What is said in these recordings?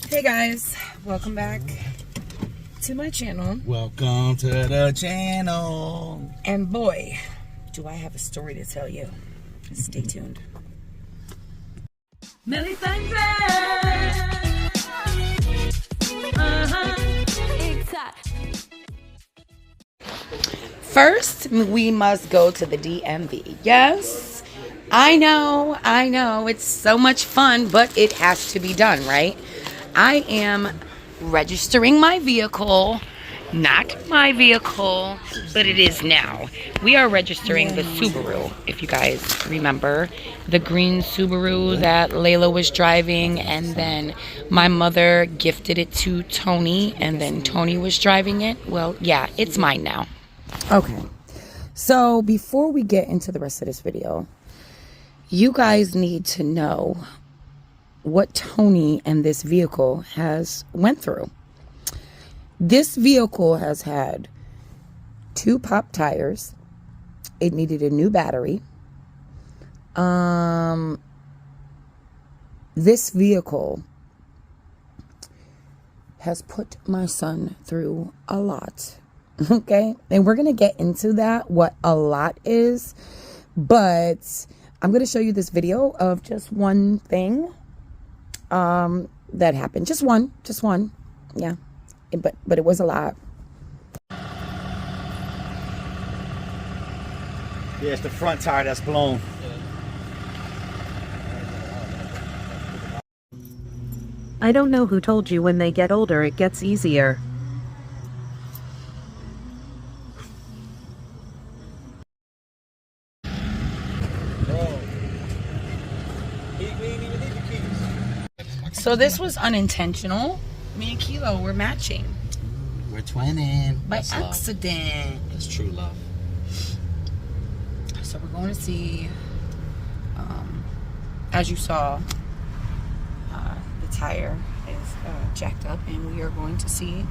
Hey guys, welcome back to my channel. Welcome to the channel. And boy, do I have a story to tell you. Stay tuned. Millie First, we must go to the DMV. Yes, I know, it's so much fun, but it has to be done, right? I am registering my vehicle, not my vehicle, but it is now. We are registering the Subaru, if you guys remember. The green Subaru that Layla was driving, and then my mother gifted it to Tony, and then Tony was driving it. Well, yeah, it's mine now. Okay, so before we get into the rest of this video, you guys need to know what Tony and this vehicle has went through. This vehicle has had 2 pop tires. It needed a new battery. This vehicle has put my son through a lot. Okay, and we're gonna get into that, what a lot is, but I'm gonna show you this video of just one thing that happened. Just one, yeah, but it was a lot. Yeah, it's the front tire that's blown. I don't know who told you when they get older it gets easier. So this was unintentional. Me and Kilo were matching. We're twinning. By accident. Love. That's true love. So we're going to see, as you saw, the tire is jacked up, and we are going to see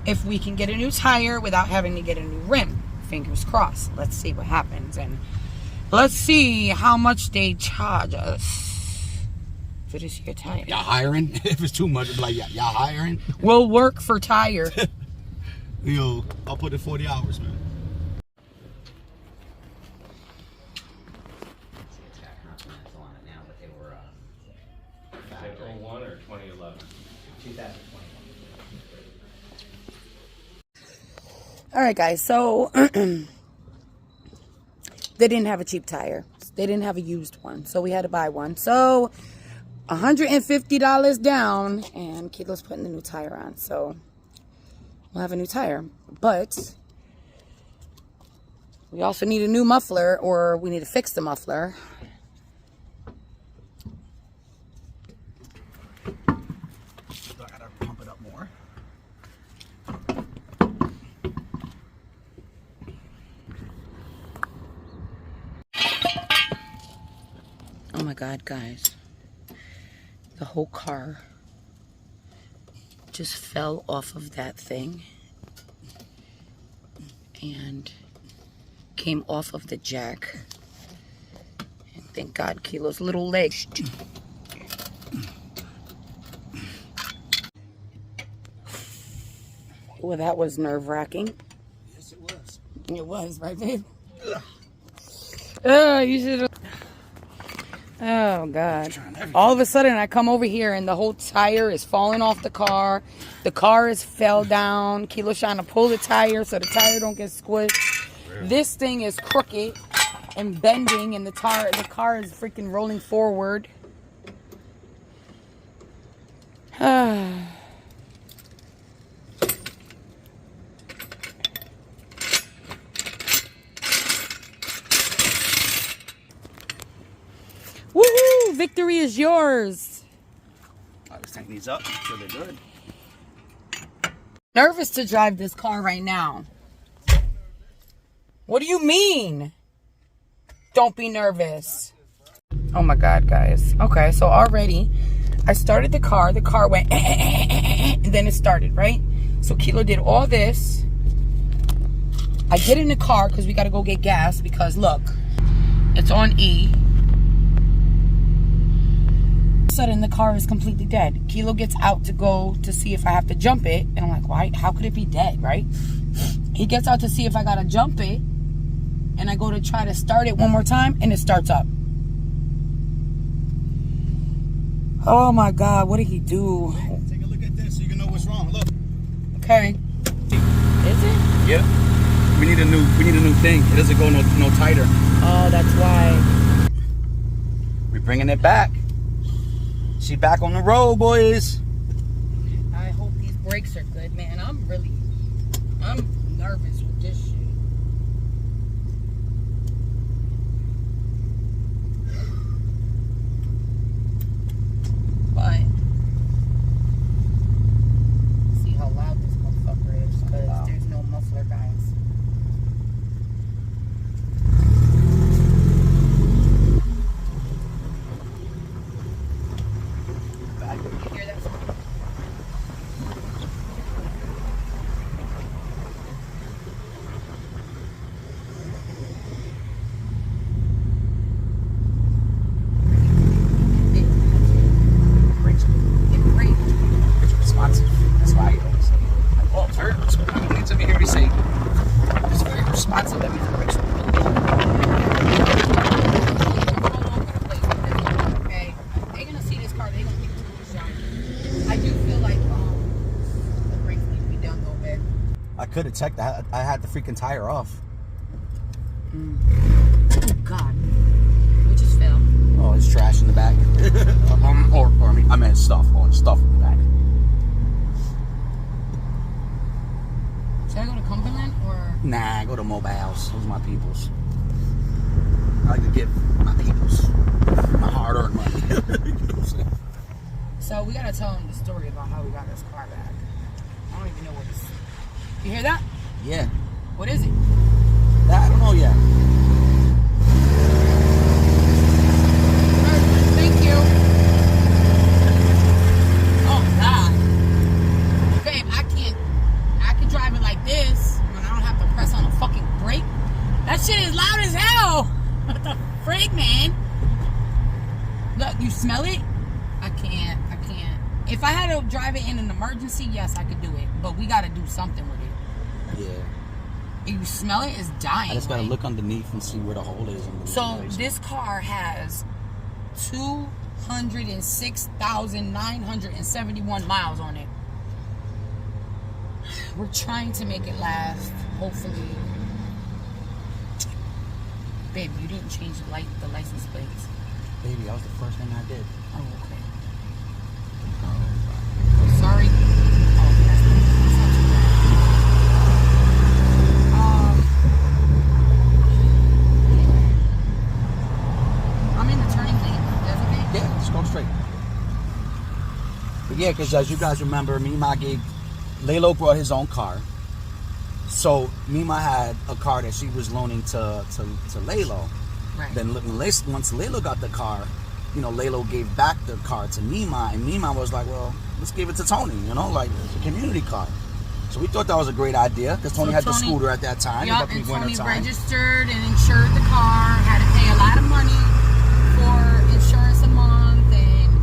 if we can get a new tire without having to get a new rim. Fingers crossed. Let's see what happens, and let's see how much they charge us for this here tire. Y'all hiring? If it's too much, it'll be like, y'all hiring? We'll work for tire. Yo, I'll put in 40 hours, man. Or 2011? 2021. All right, guys. So they didn't have a cheap tire. They didn't have a used one, so we had to buy one. So $150 down, and Kilo's putting the new tire on. So we'll have a new tire, but we also need a new muffler, or we need to fix the muffler. So I gotta pump it up more. Oh my God, guys. The whole car just fell off of that thing and came off of the jack. And thank God Kilo's little legs. Well, that was nerve-wracking. Yes, it was. It was, right, babe? Oh, you should have. Oh, God. All of a sudden, I come over here, and the whole tire is falling off the car. The car is fell down. Kilo's trying to pull the tire so the tire don't get squished. Really? This thing is crooked and bending, and the car is freaking rolling forward. Woohoo! Victory is yours. Let's tank these up. Make sure they're good. Nervous to drive this car right now. What do you mean? Don't be nervous. Oh my God, guys. Okay, so already I started the car. The car went and then it started, right? So Kilo did all this. I get in the car because we got to go get gas because look, it's on E. sudden the car is completely dead. Kilo gets out to go to see if I have to jump it. And I'm like, why? How could it be dead, right? He gets out to see if I gotta jump it. And I go to try to start it one more time, and it starts up. Oh my God, what did he do? Take a look at this so you can know what's wrong. Look. Okay. Is it? Yep. We need a new thing. It doesn't go no tighter. Oh, that's why. We're bringing it back. She back on the road, boys. I hope these brakes are good, man. I'm nervous with this shit. But see how loud this motherfucker is, because there's no muffler, guys. You hear that sound? It's responsive. That's why I always say, like, oh, it's very responsive. I mean, anytime you hear me say it's very responsive, that means it breaks. Okay, they're gonna see this car. They're gonna think it's shiny. I do feel like the brakes need to be done though, babe. I could have checked that. I had the freaking tire off. Oh God, we just fell. Oh, it's trash in the back. I meant stuff. Oh, stuff in the back. Should I go to Cumberland or? Nah, go to Mobiles. Those are my peoples. I like to give my peoples my hard-earned money. You know what I'm saying? So we gotta tell them the story about how we got this car back. I don't even know what it's. You hear that? Yeah. What is it? That, I don't know yet. Thank you. Oh God. Babe, I can drive it like this when I don't have to press on a fucking brake. That shit is loud as hell. What the freak, man? Look, you smell it? I can't. If I had to drive it in an emergency, yes, I could do it. But we gotta do something with it. Yeah. You smell it? It's dying. I just gotta like. look underneath and see where the hole is. So this car has 206,971 miles on it. We're trying to make it last. Hopefully. Babe, you didn't change the license plates. Baby, that was the first thing I did. Oh, okay. Oh, sorry. Oh, that's not too bad. I'm in the turning lane. That's okay? Yeah, just go straight. But yeah, because as you guys remember, Mima Lalo brought his own car. So Mima had a car that she was loaning to Lalo. Right. Then once Lalo got the car, you know, Lalo gave back the car to Mima, and Mima was like, well, let's give it to Tony, you know, like it's a community car. So we thought that was a great idea, because Tony had the scooter at that time. Yup, and Tony registered and insured the car, had to pay a lot of money for insurance a month, and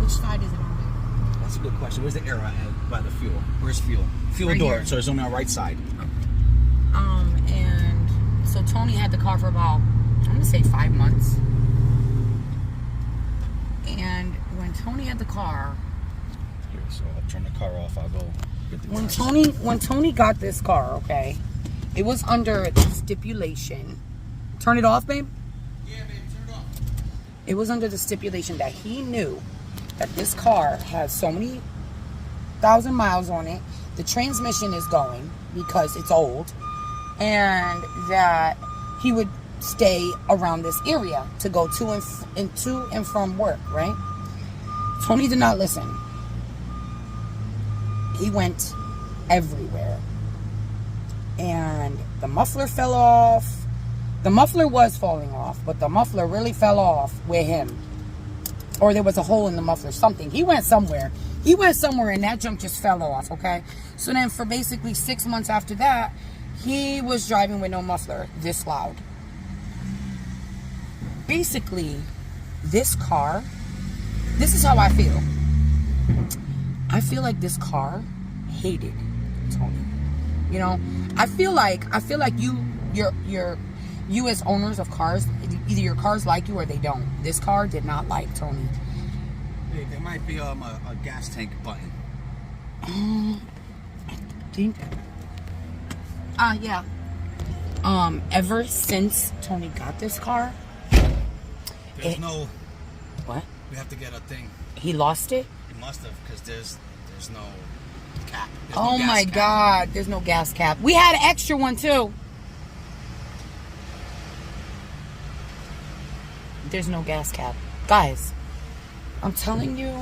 which side is it on? That's a good question. Where's the arrow at by the fuel? Where's fuel? Fuel Right door, here. so it's on our right side. And so Tony had the car for about, I'm gonna say 5 months. And when Tony had the car, Here, so I'll turn the car off, I'll go get the when Tony got this car, okay, it was under the stipulation. Turn it off, babe? Yeah, baby, turn it off. It was under the stipulation that he knew that this car has so many thousand miles on it, the transmission is going because it's old, and that he would stay around this area to go to and from work, right? Tony did not listen. He went everywhere. And the muffler fell off. The muffler was falling off, but the muffler really fell off with him. Or there was a hole in the muffler, something. He went somewhere. And that junk just fell off, okay? So then for basically 6 months after that, he was driving with no muffler, this loud. Basically, this car This is how I feel. I feel like this car hated Tony. You know, I feel like you as owners of cars, either your cars like you or they don't. This car did not like Tony. Hey, there might be a gas tank button. I think. Yeah. Ever since Tony got this car, There's no. What? We have to get a thing. He lost it? He must have, because there's no cap. There's Oh no gas my cap. God, there's no gas cap. We had an extra one too. There's no gas cap. Guys, I'm telling you,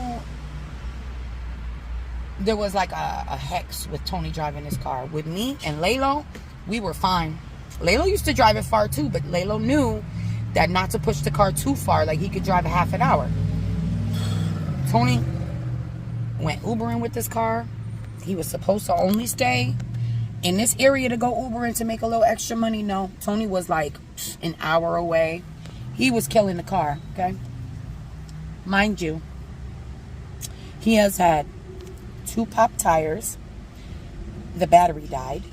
there was like a hex with Tony driving his car. With me and Laylo, we were fine. Laylo used to drive it far too, but Laylo knew that not to push the car too far, like he could drive a half an hour. Tony went Ubering with this car. He was supposed to only stay in this area to go Ubering to make a little extra money. No, Tony was like an hour away. He was killing the car, okay? Mind you, he has had 2 pop tires. The battery died.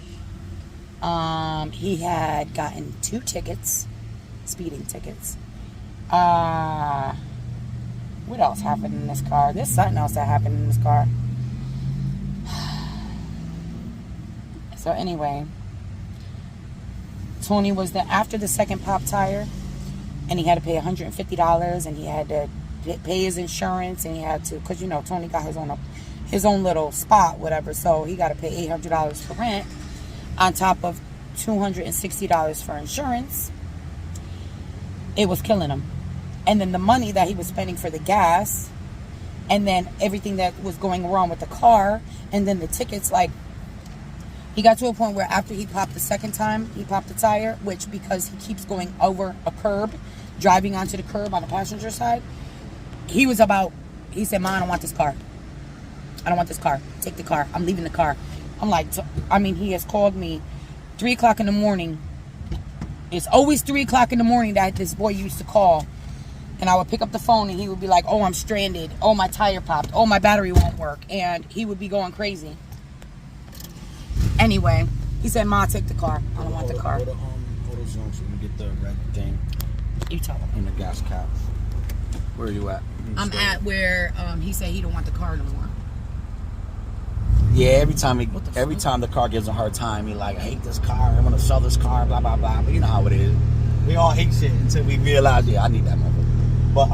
He had gotten 2 tickets, speeding tickets. What else happened in this car? There's something else that happened in this car. So anyway, Tony was after the second pop tire, and he had to pay $150, and he had to pay his insurance, and he had to, because you know Tony got his own little spot, whatever. So he got to pay $800 for rent, on top of $260 for insurance. It was killing him. And then the money that he was spending for the gas, and then everything that was going wrong with the car, and then the tickets, like, he got to a point where after he popped the second time, he popped the tire, which because he keeps going over a curb, driving onto the curb on the passenger side, he said, "Mom, I don't want this car. I don't want this car. Take the car. I'm leaving the car." I'm like, he has called me 3 o'clock in the morning. It's always 3 o'clock in the morning that this boy used to call. And I would pick up the phone and he would be like, "Oh, I'm stranded. Oh, my tire popped. Oh, my battery won't work." And he would be going crazy. Anyway, he said, "Ma, take the car. I don't want the car." Go to AutoZone so we can get the red thing You tell him. in the gas cap. Where are you at? I'm at where he said he don't want the car no more. Yeah, every time fuck? the car gives a hard time, he like, "I hate this car. I'm gonna sell this car." Blah blah blah. But you know how it is. We all hate shit until we realize, yeah, I need that motherfucker. But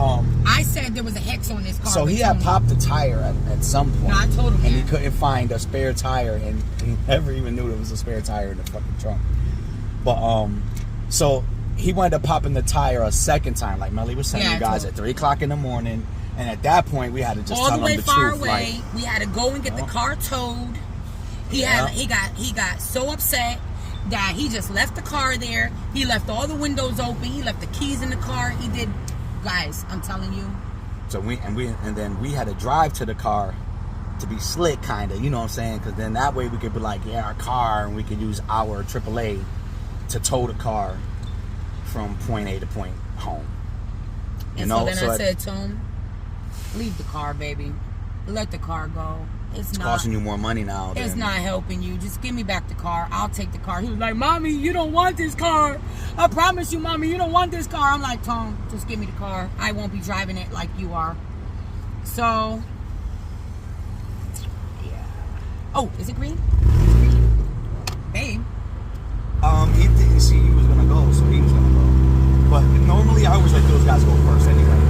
I said there was a hex on this car. so he had popped the tire at some point. No, I told him and that. he couldn't find a spare tire, and he never even knew there was a spare tire in the fucking trunk. But so he wanted to pop in the tire a second time, like Melly was saying, you guys, at 3 o'clock in the morning. And at that point, we had to just all tell the way him the far truth. away. Like, We had to go and get the car towed. He got so upset that he just left the car there. He left all the windows open. He left the keys in the car. He did, guys. I'm telling you. so then we had to drive to the car to be slick, kind of. You know what I'm saying? Because then that way we could be like, yeah, our car, and we could use our AAA to tow the car from point A to point home. And so then I said to him, "Leave the car, baby. Let the car go. It's not costing you more money now. It's not helping you. Just give me back the car. I'll take the car." He was like, "Mommy, you don't want this car. I promise you, Mommy, you don't want this car." I'm like, "Tom, just give me the car. I won't be driving it like you are." So, yeah. Oh, is it green? Babe. He didn't see he was gonna go, so he was gonna go. But normally I always let those guys go first anyway.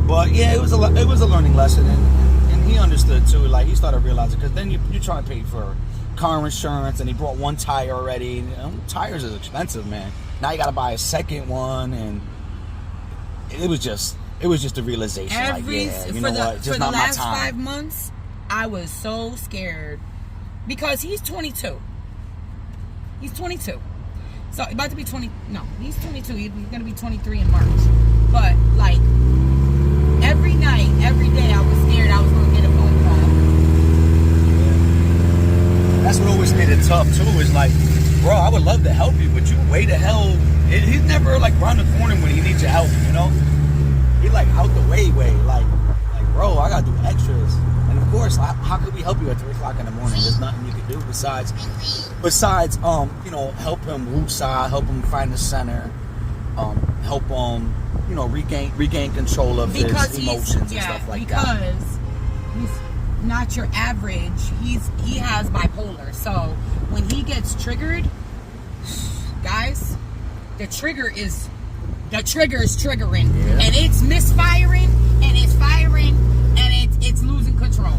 But yeah, it was a learning lesson, and he understood too. Like, he started realizing, because then you're trying to pay for car insurance, and he brought one tire already. You know, tires is expensive, man. Now you got to buy a second one, and it was just a realization. Like, yeah, you know what? Just not my time. For the last 5 months, I was so scared because he's 22. He's 22. So about to be 20. No, he's 22. He's gonna be 23 in March. But like, every night, every day, I was scared I was going to get a phone call. That's what always made it tough, too, is like, bro, I would love to help you, but you way the hell... He's never, like, around the corner when he needs your help, you know? he like out the way, like bro, I gotta do extras. And of course, how could we help you at 3 o'clock in the morning? There's nothing you can do besides you know, help him root side, help him find the center, help him, you know, regain control of his emotions and stuff like that. Because he's not your average. He has bipolar. So when he gets triggered, guys, the trigger is triggering, and it's misfiring, and it's firing, and it's losing control.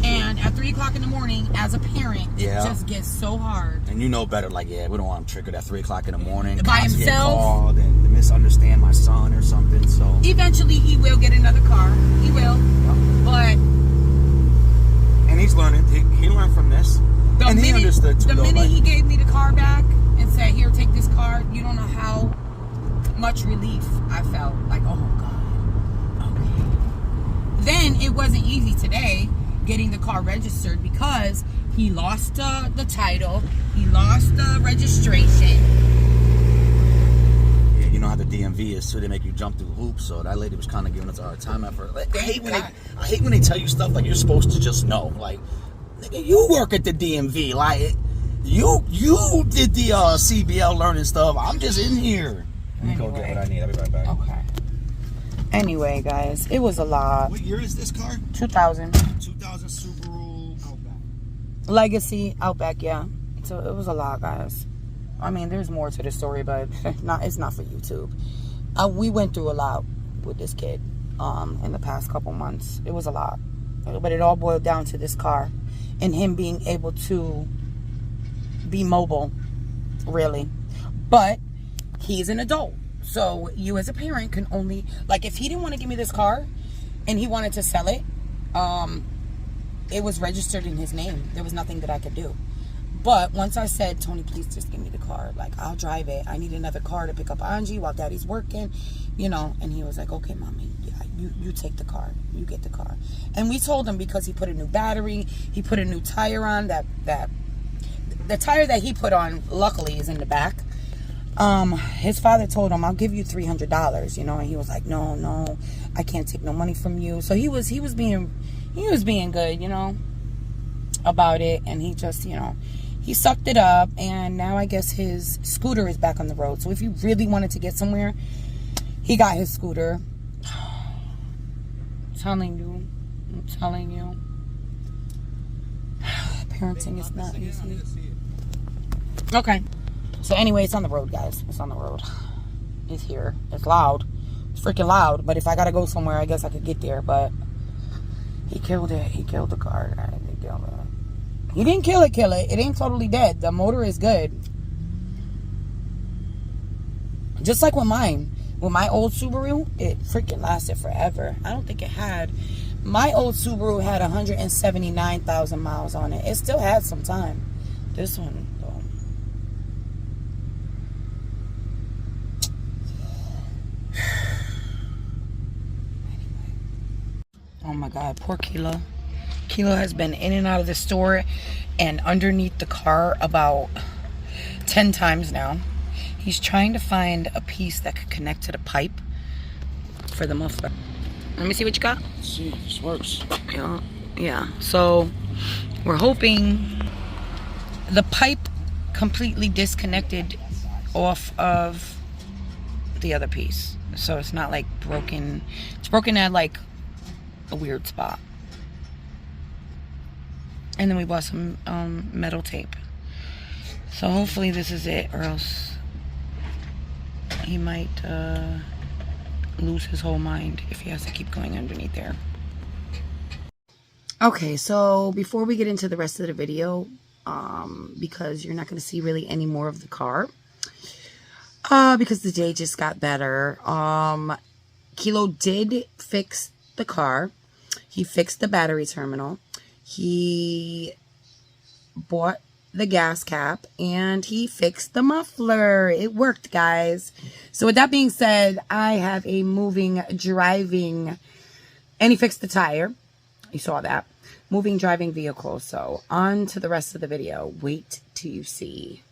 And at 3 o'clock in the morning, as a parent, it just gets so hard. And you know better, like, we don't want him triggered at 3 o'clock in the morning. By himself. Get called and to misunderstand my son or something. So eventually, he will get another car. He will, but. And he's learning. He learned from this, and he understood too. The minute he gave me the car back and said, "Here, take this car," you don't know how much relief I felt. Like, oh God, okay. Then it wasn't easy today getting the car registered because he lost the title, he lost the registration. Yeah, you know how the DMV is, so they make you jump through hoops. So that lady was kind of giving us a hard time at first. Like, I hate when they tell you stuff like you're supposed to just know. Like, nigga, you work at the DMV. Like, you did the CBL learning stuff. I'm just in here. Let me go get what I need. I'll be right back. Okay. Anyway, guys, it was a lot. What year is this car? 2000. 2000 Subaru Outback. Legacy Outback, yeah. So it was a lot, guys. I mean, there's more to the story, but it's not for YouTube. We went through a lot with this kid in the past couple months. It was a lot. But it all boiled down to this car and him being able to be mobile, really. But he's an adult. So you as a parent can only, like, if he didn't want to give me this car and he wanted to sell it, it was registered in his name. There was nothing that I could do. But once I said, Tony, please just give me the car. Like, I'll drive it. I need another car to pick up Angie while Daddy's working, you know. And he was like, okay, Mommy, yeah, you take the car. You get the car. And we told him because he put a new battery, he put a new tire on. The tire that he put on, luckily, is in the back. His father told him, I'll give you $300, you know, and he was like, no, I can't take no money from you. So he was being good, you know, about it. And he just, you know, he sucked it up, and now I guess his scooter is back on the road. So if you really wanted to get somewhere, he got his scooter. I'm telling you. Parenting is not easy. Okay. So anyway, it's on the road, guys. It's on the road. It's here. It's loud. It's freaking loud. But if I gotta go somewhere, I guess I could get there. But he killed it. He killed the car, guys. He killed it. He didn't kill it. It ain't totally dead. The motor is good. Just like with mine. With my old Subaru, it freaking lasted forever. I don't think it had. My old Subaru had 179,000 miles on it. It still had some time. This one, though. Oh my God, poor Kilo. Kilo has been in and out of the store and underneath the car about 10 times now. He's trying to find a piece that could connect to the pipe for the muffler. Let me see what you got. Let's see, this works. Yeah. So we're hoping the pipe completely disconnected off of the other piece. So it's not like broken. It's broken at like a weird spot. And then we bought some metal tape. So hopefully this is it, or else he might lose his whole mind if he has to keep going underneath there. Okay, so before we get into the rest of the video, because you're not going to see really any more of the car, because the day just got better. Kilo did fix the car. He fixed the battery terminal. He bought the gas cap, and he fixed the muffler. It worked, guys. So with that being said, I have a moving, driving, and he fixed the tire. You saw that. Moving, driving vehicle. So on to the rest of the video. Wait till you see.